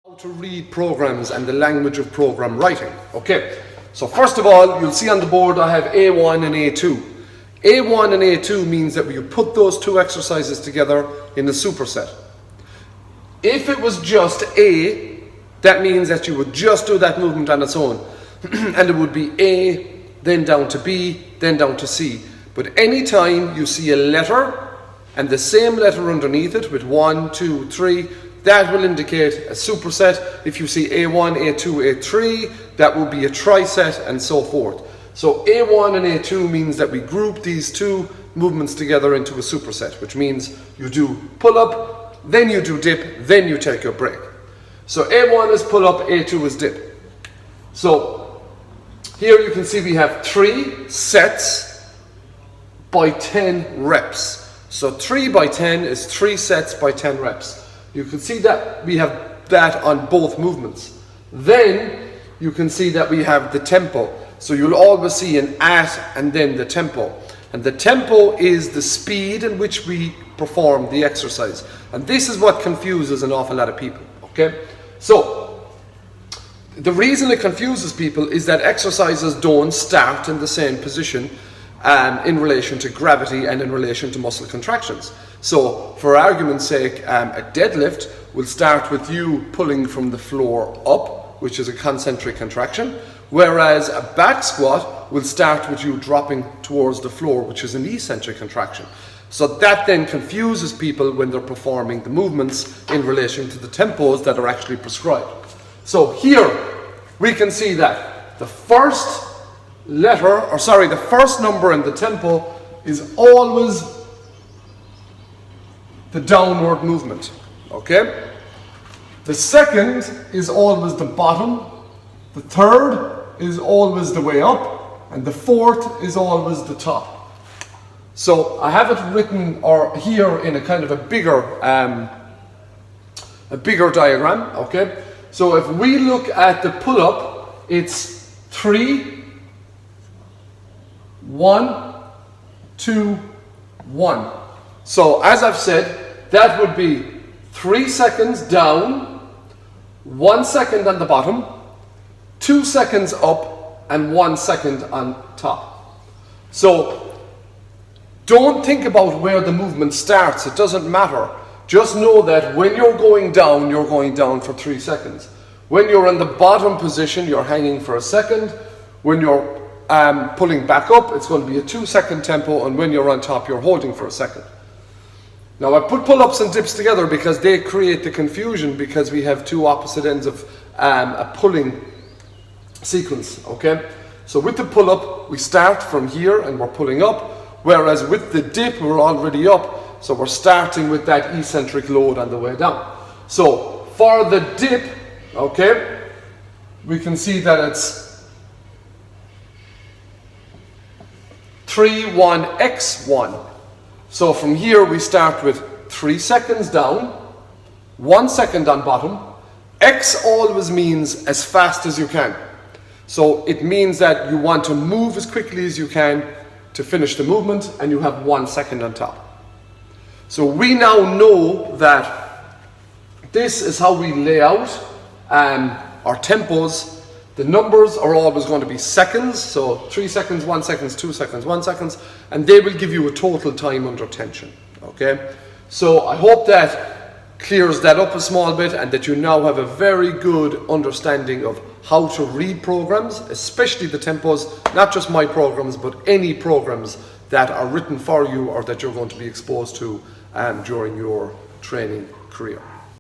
How to read programs and the language of program writing. Okay, so first of all, you'll see on the board I have A1 and A2. A1 and A2 means that we put those two exercises together in a superset. If it was just A, that means that you would just do that movement on its own. And it would be A, then down to B, then down to C. But anytime you see a letter and the same letter underneath it with 1, 2, 3, that will indicate a superset. If you see A1, A2, A3, that will be a triset, and so forth. So A1 and A2 means that we group these two movements together into a superset, which means you do pull up, then you do dip, then you take your break. So A1 is pull up, A2 is dip. So here you can see we have 3 sets by 10 reps. So 3 by 10 is 3 sets by 10 reps. You can see that we have that on both movements. Then you can see that we have the tempo. So you'll always see an at and then the tempo. And the tempo is the speed in which we perform the exercise. And this is what confuses an awful lot of people. Okay? So the reason it confuses people is that exercises don't start in the same position in relation to gravity and in relation to muscle contractions. So for argument's sake, a deadlift will start with you pulling from the floor up, which is a concentric contraction, whereas a back squat will start with you dropping towards the floor, which is an eccentric contraction. So that then confuses people when they're performing the movements in relation to the tempos that are actually prescribed. So here we can see that the first number in the tempo is always the downward movement, okay? The second is always the bottom, the third is always the way up, and the fourth is always the top. So I have it written here in a kind of a bigger diagram, okay? So if we look at the pull-up, it's 3, 1, 2, 1. So as I've said, that would be 3 seconds down, 1 second on the bottom, 2 seconds up, and 1 second on top. So don't think about where the movement starts. It doesn't matter. Just know that when you're going down for 3 seconds. When you're in the bottom position, you're hanging for a second. When you're pulling back up, it's going to be a 2-second tempo, and when you're on top, you're holding for a second. Now I put pull-ups and dips together because they create the confusion, because we have two opposite ends of a pulling sequence, okay? So with the pull-up, we start from here and we're pulling up, whereas with the dip, we're already up, so we're starting with that eccentric load on the way down. So for the dip, okay, we can see that it's 3, 1, X, 1. So from here we start with 3 seconds down, 1 second on bottom. X always means as fast as you can. So it means that you want to move as quickly as you can to finish the movement, and you have 1 second on top. So we now know that this is how we lay out our tempos. The numbers are always going to be seconds, so 3 seconds, 1 second, 2 seconds, 1 second, and they will give you a total time under tension, okay? So I hope that clears that up a small bit, and that you now have a very good understanding of how to read programs, especially the tempos, not just my programs, but any programs that are written for you or that you're going to be exposed to during your training career.